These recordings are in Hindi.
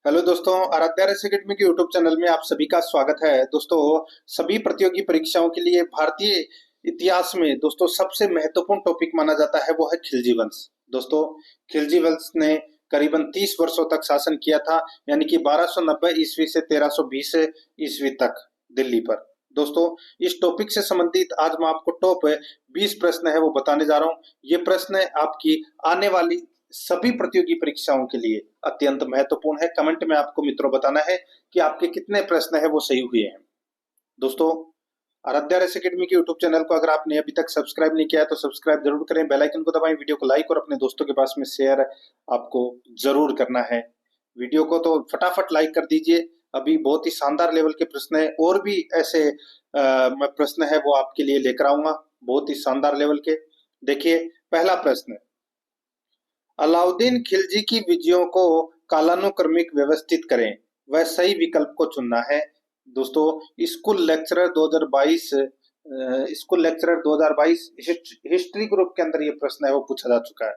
हेलो दोस्तों, आराध्या रेस एकेडमी के यूट्यूब चैनल में आप सभी का स्वागत है। दोस्तों, सभी प्रतियोगी परीक्षाओं के लिए भारतीय इतिहास में दोस्तों सबसे महत्वपूर्ण टॉपिक माना जाता है वो है खिलजी वंश। दोस्तों, खिलजी वंश ने करीबन 30 वर्षों तक शासन किया था, यानी कि 1290 ईस्वी से 1320 ईस्वी तक दिल्ली पर। दोस्तों, इस टॉपिक से संबंधित आज मैं आपको टॉप 20 प्रश्न है वो बताने जा रहा हूँ। ये प्रश्न आपकी आने वाली सभी प्रतियोगी परीक्षाओं के लिए अत्यंत महत्वपूर्ण है। कमेंट में आपको मित्रों बताना है कि आपके कितने प्रश्न है वो सही हुए हैं। दोस्तों, आराध्या रेस एकेडमी के यूट्यूब चैनल को अगर आपने अभी तक सब्सक्राइब नहीं किया है तो सब्सक्राइब जरूर करें, बेल आइकन को दबाएं, वीडियो को लाइक और अपने दोस्तों के पास में शेयर आपको जरूर करना है। वीडियो को तो फटाफट लाइक कर दीजिए। अभी बहुत ही शानदार लेवल के प्रश्न है, और भी ऐसे मैं प्रश्न है वो आपके लिए लेकर आऊंगा, बहुत ही शानदार लेवल के। देखिए, पहला प्रश्न, अलाउद्दीन खिलजी की विजयों को कालानुक्रमिक व्यवस्थित करें, वह सही विकल्प को चुनना है। दोस्तों, स्कूल लेक्चरर 2022 हिस्ट्री ग्रुप के अंदर ये प्रश्न है वो पूछा जा चुका है।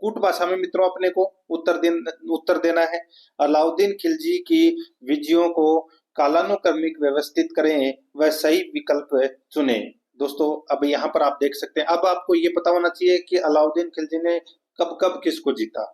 कूट भाषा में मित्रों अपने को उत्तर देना है। अलाउद्दीन खिलजी की विजयों को कालानुक्रमिक व्यवस्थित करें, वह सही विकल्प चुने। दोस्तों, अब यहाँ पर आप देख सकते हैं, अब आपको ये पता होना चाहिए कि अलाउद्दीन खिलजी ने कब कब किसको जीता,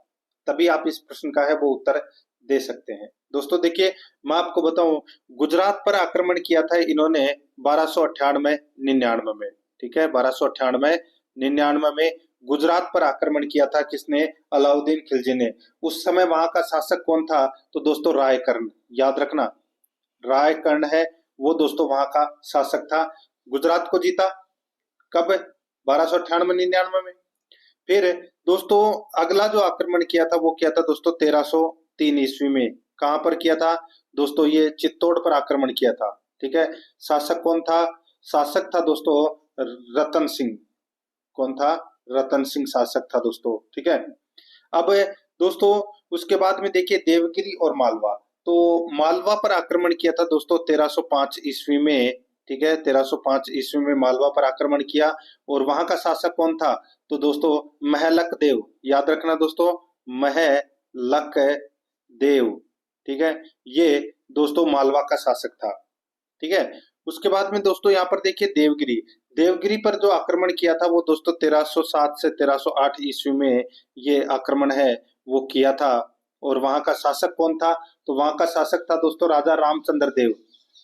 तभी आप इस प्रश्न का है वो उत्तर दे सकते हैं। दोस्तों देखिए, मैं आपको बताऊं, गुजरात पर आक्रमण किया था इन्होंने 1298-99 में। ठीक है, 1298-99 में गुजरात पर आक्रमण किया था किसने? अलाउद्दीन खिलजी ने। उस समय वहां का शासक कौन था? तो दोस्तों रायकर्ण, याद रखना, रायकर्ण है वो दोस्तों वहां का शासक था। गुजरात को जीता कब? 1298-99 में। फिर दोस्तों अगला जो आक्रमण किया था वो किया था दोस्तों 1303 ईस्वी में। कहां पर किया था दोस्तों? ये चित्तौड़ पर आक्रमण किया था। ठीक है, शासक कौन था? शासक था दोस्तों रतन सिंह। कौन था? रतन सिंह शासक था दोस्तों। ठीक है, अब दोस्तों उसके बाद में देखिए देवगिरी और मालवा। तो मालवा पर आक्रमण किया था दोस्तों 1305 ईस्वी में। ठीक है, 1305 ईस्वी में मालवा पर आक्रमण किया, और वहां का शासक कौन था? तो दोस्तों महलक देव, याद रखना दोस्तों, महलक देव। ठीक है, ये दोस्तों मालवा का शासक था। ठीक है, उसके बाद में दोस्तों यहाँ पर देखिए देवगिरी। देवगिरी पर जो आक्रमण किया था वो दोस्तों 1307 से 1308 ईस्वी में ये आक्रमण है वो किया था, और वहां का शासक कौन था? तो वहां का शासक था दोस्तों राजा रामचंद्र देव।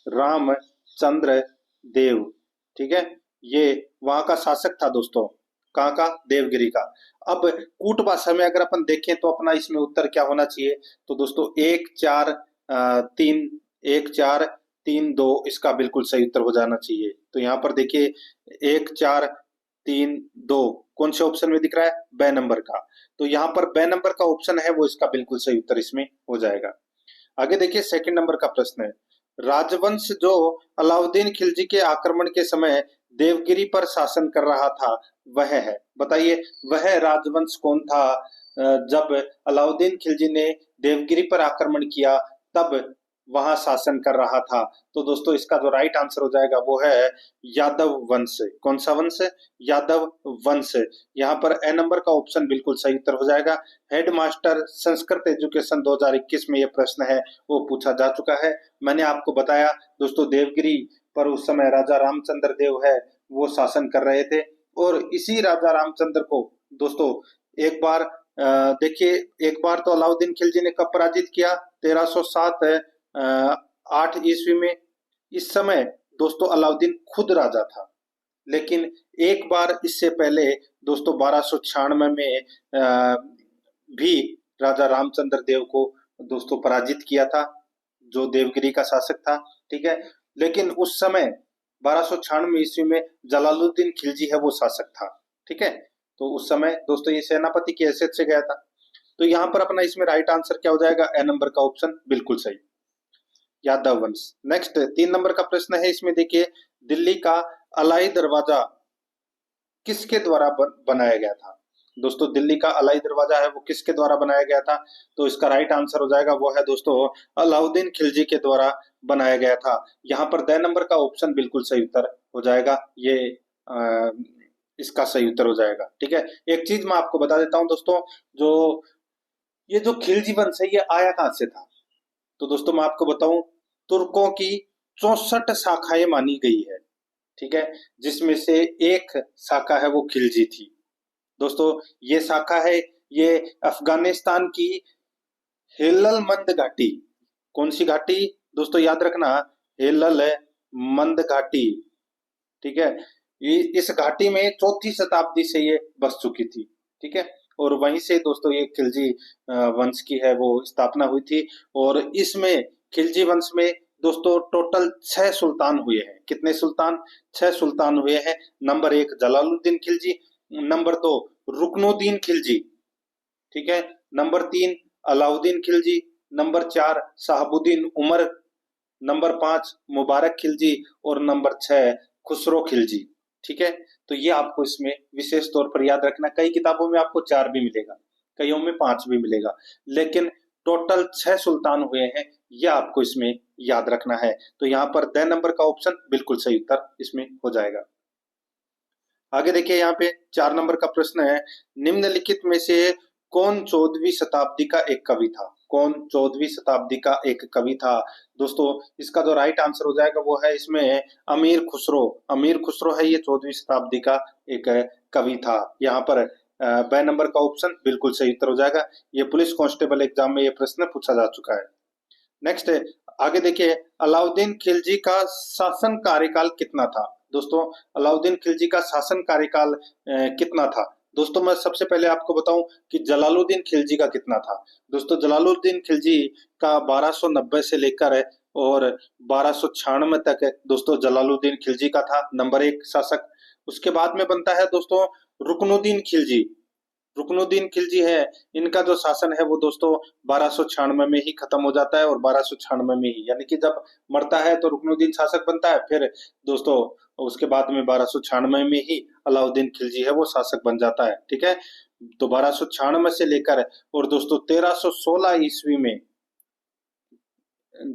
रामचंद्र देव। ठीक है, ये वहां का शासक था दोस्तों। कहाँ का? देवगिरी का। अब कूट भाषा में अगर अपन देखें तो अपना इसमें उत्तर क्या होना चाहिए? तो दोस्तों 1 4 3 1 4 3 2 इसका बिल्कुल सही उत्तर हो जाना चाहिए। तो यहाँ पर देखिए 1 4 3 2 कौन से ऑप्शन में दिख रहा है? ब नंबर का। तो यहाँ पर ब नंबर का ऑप्शन है वो इसका बिल्कुल सही उत्तर इसमें हो जाएगा। आगे देखिए सेकंड नंबर का प्रश्न है, राजवंश जो अलाउद्दीन खिलजी के आक्रमण के समय देवगिरी पर शासन कर रहा था वह है, बताइए वह राजवंश कौन था? जब अलाउद्दीन खिलजी ने देवगिरी पर आक्रमण किया तब वहां शासन कर रहा था। तो दोस्तों इसका जो राइट आंसर हो जाएगा वो है यादव वंश। कौन सा वंश? यादव वंश। यहाँ पर ए नंबर का ऑप्शन बिल्कुल सही उत्तर हो जाएगा। हेडमास्टर संस्कृत एजुकेशन 2021 में यह प्रश्न है वो पूछा जा चुका है। मैंने आपको बताया दोस्तों देवगिरी पर उस समय राजा रामचंद्र देव है वो शासन कर रहे थे, और इसी राजा रामचंद्र को दोस्तों एक बार देखिए, एक बार तो अलाउद्दीन खिलजी ने कब पराजित किया? 1307 8 ईस्वी में। इस समय दोस्तों अलाउद्दीन खुद राजा था, लेकिन एक बार इससे पहले दोस्तों 1296 में भी राजा रामचंद्र देव को दोस्तों पराजित किया था, जो देवगिरी का शासक था। ठीक है, लेकिन उस समय 1296 ईस्वी में जलालुद्दीन खिलजी है वो शासक था। ठीक है, तो उस समय दोस्तों ये सेनापति की हैसियत से गया था। तो यहाँ पर अपना इसमें राइट आंसर क्या हो जाएगा? ए नंबर का ऑप्शन बिल्कुल सही, यादव वंश। नेक्स्ट 3 नंबर का प्रश्न है, इसमें देखिए दिल्ली का अलाई दरवाजा किसके द्वारा बनाया गया था? दोस्तों दिल्ली का अलाई दरवाजा है वो किसके द्वारा बनाया गया था? तो इसका राइट आंसर हो जाएगा वो है दोस्तों अलाउद्दीन खिलजी के द्वारा बनाया गया था। यहाँ पर द नंबर का ऑप्शन बिल्कुल सही उत्तर हो जाएगा, ये इसका सही उत्तर हो जाएगा। ठीक है, एक चीज मैं आपको बता देता हूँ दोस्तों, जो ये जो खिलजी वंश है ये आया कहाँ से था? तो दोस्तों मैं आपको बताऊं, तुर्कों की 64 शाखाएं मानी गई है, ठीक है, जिसमें से एक शाखा है वो खिलजी थी। दोस्तों ये शाखा है, ये अफगानिस्तान की हेलल मंद घाटी, कौन सी घाटी दोस्तों याद रखना, हेलल मंद घाटी, ठीक है, ये इस घाटी में चौथी शताब्दी से ये बस चुकी थी, ठीक है, और वहीं से दोस्तों ये खिलजी वंश की है वो स्थापना हुई थी। और इसमें खिलजी वंश में दोस्तों टोटल 6 सुल्तान हुए हैं। कितने सुल्तान? 6 सुल्तान हुए हैं। नंबर 1 जलालुद्दीन खिलजी, नंबर 2 रुकनुद्दीन खिलजी, ठीक है, number 3 Alauddin Khilji, number 4 Shahabuddin Umar, number 5 Mubarak Khilji और नंबर 6 खुसरो खिलजी, ठीक है। तो ये आपको इसमें विशेष तौर पर याद रखना। कई किताबों में आपको 4 भी मिलेगा, कईयों में 5 भी मिलेगा, लेकिन टोटल 6 सुल्तान हुए हैं, ये आपको इसमें याद रखना है। तो यहाँ पर द नंबर का ऑप्शन बिल्कुल सही उत्तर इसमें हो जाएगा। आगे देखिए, यहाँ पे 4 नंबर का प्रश्न है, निम्नलिखित में से कौन 14वीं शताब्दी का एक कवि था? कौन 14वीं शताब्दी का एक कवि था? दोस्तों इसका जो राइट आंसर हो जाएगा वो है इसमें अमीर खुसरो। अमीर खुसरो है ये 14वीं शताब्दी का एक कवि था। यहाँ पर ब नंबर का ऑप्शन बिल्कुल सही उत्तर हो जाएगा। ये पुलिस कांस्टेबल एग्जाम में ये प्रश्न पूछा जा चुका है। नेक्स्ट आगे देखिए, अलाउद्दीन खिलजी का शासन कार्यकाल कितना था? दोस्तों अलाउद्दीन खिलजी का शासन कार्यकाल कितना था? दोस्तों मैं सबसे पहले आपको बताऊं कि जलालुद्दीन खिलजी का कितना था। दोस्तों जलालुद्दीन खिलजी का 1290 से लेकर और 1296 तक दोस्तों जलालुद्दीन खिलजी का था नंबर 1 शासक। उसके बाद में बनता है दोस्तों रुकनुद्दीन खिलजी। रुकनुद्दीन खिलजी है, इनका जो शासन है वो दोस्तों 1296 में ही खत्म हो जाता है, और 1296 में ही, यानी कि जब मरता है तो रुकनुद्दीन शासक बनता है, फिर दोस्तों उसके बाद में 1296 में ही अलाउद्दीन खिलजी है वो शासक बन जाता है, ठीक है। तो 1296 से लेकर और दोस्तों 1316 ईस्वी में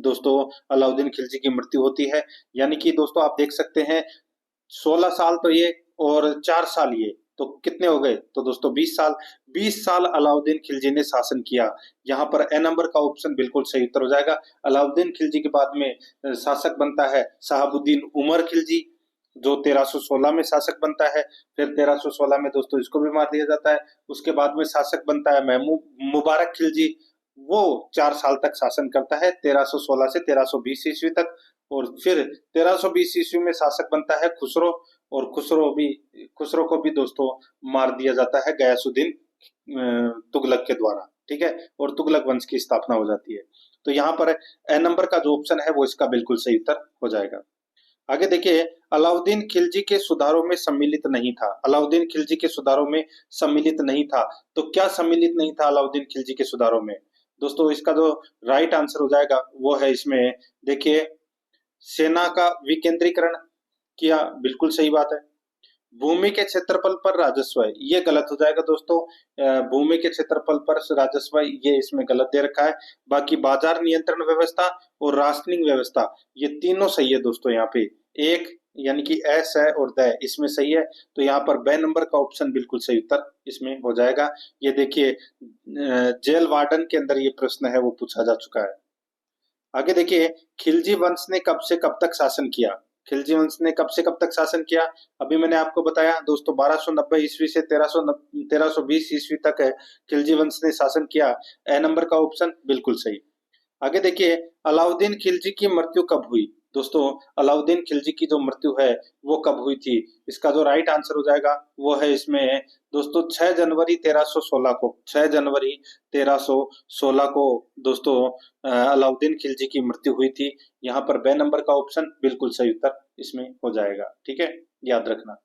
दोस्तों अलाउद्दीन खिलजी की मृत्यु होती है। यानी कि दोस्तों आप देख सकते हैं 16 साल तो ये और 4 साल ये, तो कितने हो गए? तो दोस्तों 20 साल। 20 साल अलाउद्दीन खिलजी ने शासन किया। यहाँ पर ए नंबर का ऑप्शन बिल्कुल सही उत्तर हो जाएगा। अलाउद्दीन खिलजी के बाद में शासक बनता है शहाबुद्दीन उमर खिलजी, जो 1316 में शासक बनता है। फिर 1316 में दोस्तों इसको भी मार दिया जाता है। उसके बाद में शासक बनता है महमूद मुबारक खिलजी, वो 4 साल तक शासन करता है 1316 से 1320 ईस्वी तक। और फिर 1320 ईस्वी में शासक बनता है खुसरो, और खुसरो को भी दोस्तों मार दिया जाता है गयासुद्दीन तुगलक के द्वारा, ठीक है, और तुगलक वंश की स्थापना हो जाती है। तो यहाँ पर ए नंबर का जो ऑप्शन है वो इसका बिल्कुल सही उत्तर हो जाएगा। आगे देखिए, अलाउद्दीन खिलजी के सुधारों में सम्मिलित नहीं था। अलाउद्दीन खिलजी के सुधारों में सम्मिलित नहीं था, तो क्या सम्मिलित नहीं था अलाउद्दीन खिलजी के सुधारों में? दोस्तों इसका जो राइट आंसर हो जाएगा वो है इसमें, देखिए, सेना का विकेंद्रीकरण किया, बिल्कुल सही बात है। भूमि के क्षेत्रफल पर राजस्व है, ये गलत हो जाएगा दोस्तों। भूमि के क्षेत्रफल पर राजस्व ये इसमें गलत दे रखा है। बाकी बाजार नियंत्रण व्यवस्था और राशनिंग व्यवस्था, ये तीनों सही है दोस्तों। यहाँ पे एक यानी कि एस है और द इसमें सही है, तो यहाँ पर ब नंबर का ऑप्शन बिल्कुल सही उत्तर इसमें हो जाएगा। ये देखिए जेल वार्डन के अंदर ये प्रश्न है वो पूछा जा चुका है। आगे देखिए, खिलजी वंश ने कब से कब तक शासन किया? खिलजी वंश ने कब से कब तक शासन किया? अभी मैंने आपको बताया दोस्तों 1290 ईस्वी से 1320 ईस्वी तक है खिलजी वंश ने शासन किया। ए नंबर का ऑप्शन बिल्कुल सही। आगे देखिए, अलाउद्दीन खिलजी की मृत्यु कब हुई? दोस्तों अलाउद्दीन खिलजी की जो मृत्यु है वो कब हुई थी? इसका जो राइट आंसर हो जाएगा वो है इसमें दोस्तों 6 जनवरी 1316 को। 6 जनवरी 1316 को दोस्तों अलाउद्दीन खिलजी की मृत्यु हुई थी। यहाँ पर बे नंबर का ऑप्शन बिल्कुल सही उत्तर इसमें हो जाएगा, ठीक है, याद रखना।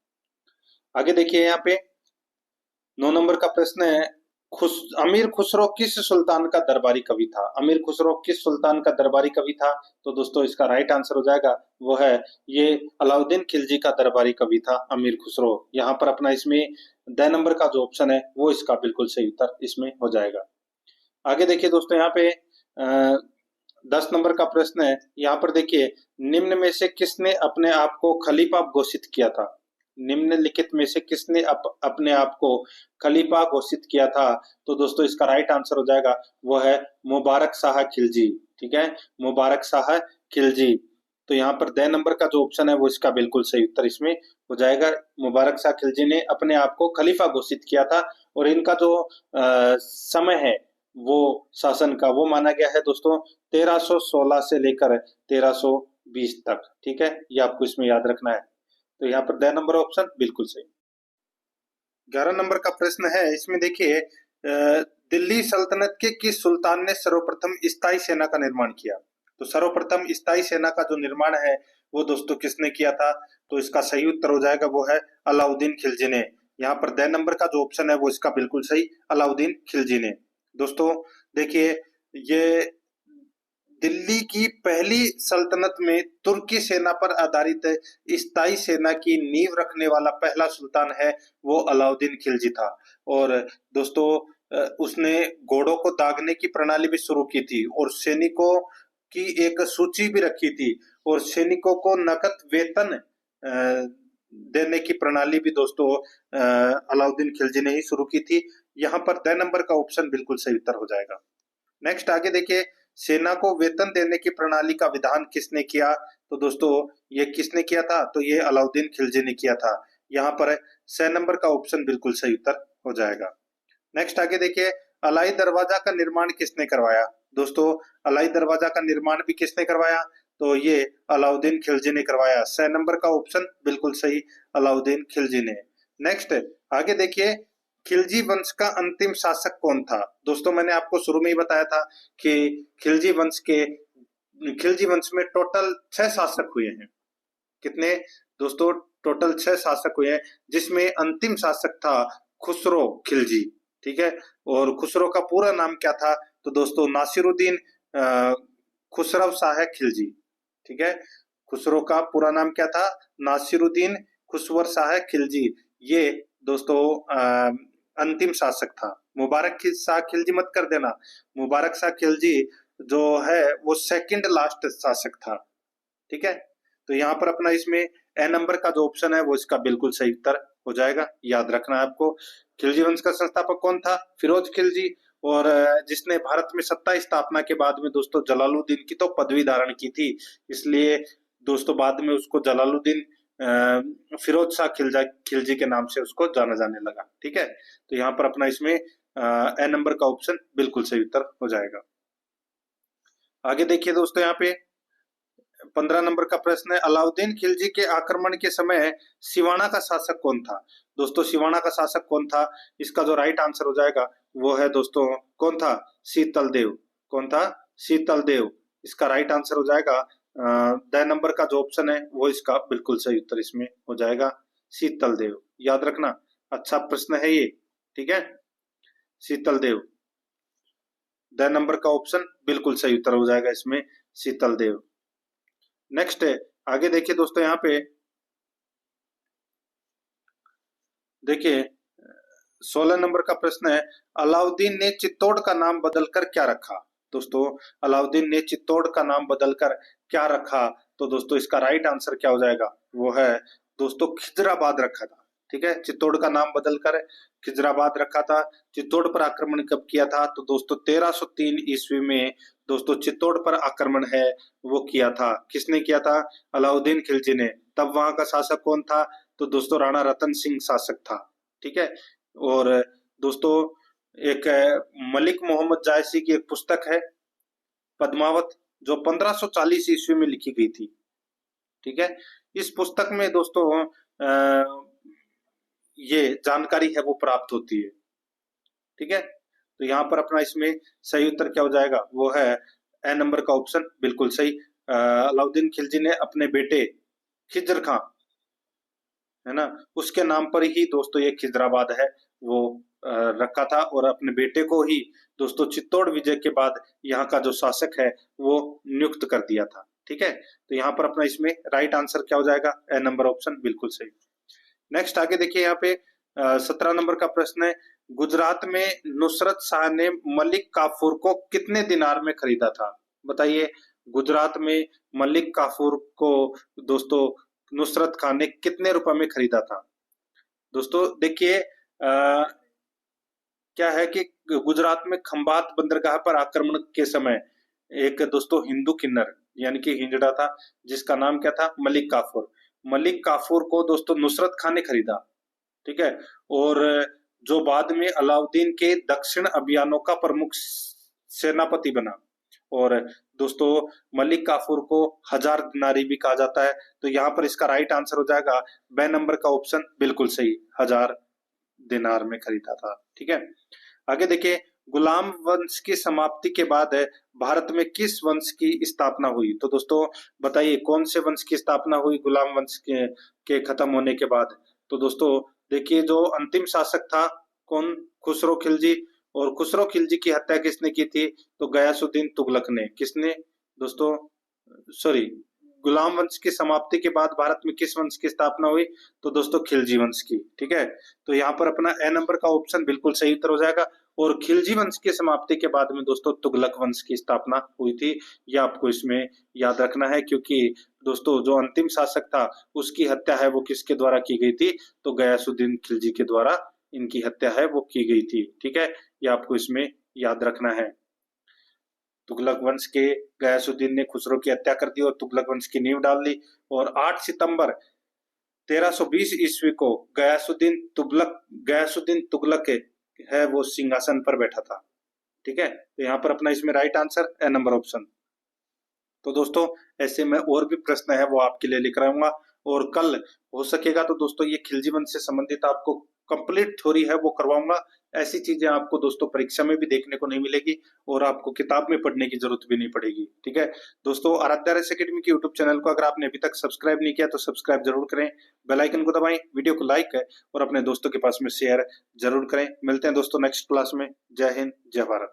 आगे देखिए, यहाँ पे 9 नंबर का प्रश्न है, अमीर खुसरो किस सुल्तान का दरबारी कवि था? अमीर खुसरो किस सुल्तान का दरबारी कवि था? तो दोस्तों इसका राइट आंसर हो जाएगा वो है ये अलाउद्दीन खिलजी का दरबारी कवि था अमीर खुसरो। यहाँ पर अपना इसमें द नंबर का जो ऑप्शन है वो इसका बिल्कुल सही उत्तर इसमें हो जाएगा। आगे देखिए दोस्तों, यहाँ पे 10 नंबर का प्रश्न है। यहाँ पर देखिए, निम्न में से किसने अपने आप को खलीफा घोषित किया था? निम्नलिखित में से किसने अपने आप को खलीफा घोषित किया था? तो दोस्तों इसका राइट आंसर हो जाएगा वो है मुबारक शाह खिलजी, ठीक है, मुबारक शाह खिलजी। तो यहाँ पर द नंबर का जो ऑप्शन है वो इसका बिल्कुल सही उत्तर इसमें हो जाएगा। मुबारक शाह खिलजी ने अपने आप को खलीफा घोषित किया था और इनका जो समय है वो शासन का वो माना गया है दोस्तों 1316 से लेकर 1320 तक। ठीक है, ये आपको इसमें याद रखना है। तो यहाँ पर द नंबर ऑप्शन बिल्कुल सही। 11 नंबर का प्रश्न है, इसमें देखिए दिल्ली सल्तनत के किस सुल्तान ने सर्वप्रथम स्थायी सेना का निर्माण किया? तो सर्वप्रथम स्थायी सेना का जो निर्माण है वो दोस्तों किसने किया था? तो इसका सही उत्तर हो जाएगा वो है अलाउद्दीन खिलजी ने। यहाँ पर द नंबर का जो ऑप्शन है वो इसका बिल्कुल सही, अलाउद्दीन खिलजी ने। दोस्तों देखिए, ये दिल्ली की पहली सल्तनत में तुर्की सेना पर आधारित स्थायी सेना की नींव रखने वाला पहला सुल्तान है वो अलाउद्दीन खिलजी था। और दोस्तों उसने घोड़ों को दागने की प्रणाली भी शुरू की थी और सैनिकों की एक सूची भी रखी थी और सैनिकों को नकद वेतन देने की प्रणाली भी दोस्तों अलाउद्दीन खिलजी ने ही शुरू की थी। यहाँ पर द नंबर का ऑप्शन बिल्कुल सही उत्तर हो जाएगा। नेक्स्ट आगे देखिए, सेना को वेतन देने की प्रणाली का विधान किसने किया? तो दोस्तों ये किसने किया था? तो ये अलाउद्दीन खिलजी ने किया था। यहाँ पर 6 नंबर का ऑप्शन बिल्कुल सही उत्तर हो जाएगा। नेक्स्ट आगे देखिए, अलाई दरवाजा का निर्माण किसने करवाया? दोस्तों अलाई दरवाजा का निर्माण भी किसने करवाया? तो ये अलाउद्दीन खिलजी ने करवाया। 6 नंबर का ऑप्शन बिल्कुल सही, अलाउद्दीन खिलजी ने। नेक्स्ट आगे देखिए, खिलजी वंश का अंतिम शासक कौन था? दोस्तों मैंने आपको शुरू में ही बताया था कि खिलजी वंश में टोटल 6 शासक हुए हैं। कितने दोस्तों? टोटल 6 शासक हुए हैं, जिसमें अंतिम शासक था खुसरो खिलजी। ठीक है, और खुसरो का पूरा नाम क्या था? तो दोस्तों नासिरुद्दीन खुसरो शाह खिलजी। ठीक है, खुसरो का पूरा नाम क्या था? नासिरुद्दीन खुसरो शाह खिलजी। ये दोस्तों अंतिम शासक था। मुबारक शाह खिलजी मत कर देना, मुबारक शाह खिलजी जो है वो सेकंड लास्ट शासक था। ठीक है, तो यहाँ पर अपना इसमें ए नंबर का जो ऑप्शन है वो इसका बिल्कुल सही उत्तर हो जाएगा। याद रखना है आपको। खिलजी वंश का संस्थापक कौन था? फिरोज खिलजी। और जिसने भारत में सत्ता स्थापना के बाद में दोस्तों जलालुद्दीन की तो पदवी धारण की थी, इसलिए दोस्तों बाद में उसको जलालुद्दीन फिरोज शाह खिलजी के नाम से उसको जाना जाने लगा। ठीक है, तो यहाँ पर अपना इसमें ए नंबर का ऑप्शन बिल्कुल सही उत्तर हो जाएगा। आगे देखिए दोस्तों, यहाँ पे 15 नंबर का प्रश्न है, अलाउद्दीन खिलजी के आक्रमण के समय सिवाना का शासक कौन था? दोस्तों सिवाना का शासक कौन था? इसका जो राइट आंसर हो जाएगा वो है दोस्तों कौन था? शीतल देव। कौन था? शीतल देव। इसका राइट आंसर हो जाएगा द नंबर का जो ऑप्शन है वो इसका बिल्कुल सही उत्तर इसमें हो जाएगा, शीतल देव। याद रखना, अच्छा प्रश्न है ये। ठीक है, शीतल देव। द नंबर का ऑप्शन बिल्कुल सही उत्तर हो जाएगा इसमें, शीतल देव। नेक्स्ट है, आगे देखिए दोस्तों, यहाँ पे देखिए 16 नंबर का प्रश्न है, अलाउद्दीन ने चित्तौड़ का नाम बदलकर क्या रखा? दोस्तों अलाउद्दीन ने चित्तौड़ का नाम बदलकर क्या रखा? तो दोस्तों इसका राइट आंसर क्या हो जाएगा? वो है दोस्तों खिजराबाद रखा था। ठीक है, चित्तौड़ का नाम बदलकर खिजराबाद रखा था। चित्तौड़ पर आक्रमण कब किया था? तो दोस्तों 1303 ईस्वी में दोस्तों चित्तौड़ पर आक्रमण है वो किया था। किसने किया था? अलाउद्दीन खिलजी ने। तब वहां का शासक कौन था? तो दोस्तों राणा रतन सिंह शासक था। ठीक है, और दोस्तों एक मलिक मोहम्मद जायसी की एक पुस्तक है पद्मावत, जो 1540 ईस्वी में लिखी गई थी। ठीक है, इस पुस्तक में दोस्तों ये जानकारी है वो प्राप्त होती है। ठीक है, तो यहाँ पर अपना इसमें सही उत्तर क्या हो जाएगा? वो है ए नंबर का ऑप्शन बिल्कुल सही। अलाउद्दीन खिलजी ने अपने बेटे खिजर खां, है ना, उसके नाम पर ही दोस्तों ये खिजराबाद है वो रखा था और अपने बेटे को ही दोस्तों चित्तौड़ विजय के बाद यहाँ का जो शासक है वो नियुक्त कर दिया था। ठीक है, तो यहाँ पर अपना इसमें राइट आंसर क्या हो जाएगा? ए नंबर ऑप्शन बिल्कुल सही। नेक्स्ट आगे देखिए, यहाँ पे 17 नंबर का प्रश्न है, गुजरात में नुसरत शाह ने मलिक काफूर को कितने दिनार में खरीदा था? बताइए, गुजरात में मलिक काफूर को दोस्तों नुसरत खान ने कितने रुपए में खरीदा था? दोस्तों देखिए क्या है कि गुजरात में खंबात बंदरगाह पर आक्रमण के समय एक दोस्तों हिंदू किन्नर यानी कि हिजड़ा था, जिसका नाम क्या था, मलिक काफूर। मलिक काफूर को दोस्तों नुसरत खान ने खरीदा, ठीक है। और जो बाद में अलाउद्दीन के दक्षिण अभियानों का प्रमुख सेनापति बना। और दोस्तों मलिक काफूर को 1000 दिनारी भी कहा जाता है। तो यहाँ पर इसका राइट आंसर हो जाएगा ब नंबर का ऑप्शन, बिल्कुल सही, 1000 दिनार में खरीदा था, ठीक है। आगे देखिए, गुलाम वंश की समाप्ति के बाद भारत में किस वंश की स्थापना हुई? तो दोस्तों बताइए कौन से वंश की स्थापना हुई गुलाम वंश के खत्म होने के बाद? तो दोस्तों देखिए, जो अंतिम शासक था कौन, खुसरो खिलजी। और खुसरो खिलजी की हत्या किसने की थी? तो गयासुद्दीन तुगलक ने। किसने दोस्तों, सॉरी, गुलाम वंश की समाप्ति के बाद भारत में किस वंश की स्थापना हुई? तो दोस्तों खिलजी वंश की, ठीक है। तो यहाँ पर अपना ए नंबर का ऑप्शन बिल्कुल सही उत्तर हो जाएगा। और खिलजी वंश की समाप्ति के बाद में दोस्तों तुगलक वंश की स्थापना हुई थी। ये आपको इसमें याद रखना है, क्योंकि दोस्तों जो अंतिम शासक था उसकी हत्या है वो किसके द्वारा की गई थी? तो गयासुद्दीन खिलजी के द्वारा इनकी हत्या है वो की गई थी, ठीक है। ये आपको इसमें याद रखना है। तुगलक वंश के गयासुद्दीन ने खुसरो की हत्या कर दी और तुगलक वंश की नींव डाल दी। और 8 सितंबर 1320 ईस्वी को गयासुद्दीन तुगलक है वो सिंहासन पर बैठा था, ठीक है। तो यहाँ पर अपना इसमें right answer A number option. तो दोस्तों ऐसे में और भी प्रश्न है वो आपके लिए लेकर आऊंगा। और कल हो सकेगा तो दोस्तों ये खिलजी वंश से संबंधित आपको कंप्लीट थ्योरी है वो करवाऊंगा। ऐसी चीजें आपको दोस्तों परीक्षा में भी देखने को नहीं मिलेगी और आपको किताब में पढ़ने की जरूरत भी नहीं पड़ेगी, ठीक है। दोस्तों आराध्या रेस एकेडमी के यूट्यूब चैनल को अगर आपने अभी तक सब्सक्राइब नहीं किया तो सब्सक्राइब जरूर करें, बेल आइकन को दबाएं, वीडियो को लाइक करें और अपने दोस्तों के पास में शेयर जरूर करें। मिलते हैं दोस्तों नेक्स्ट क्लास में। जय हिंद, जय भारत।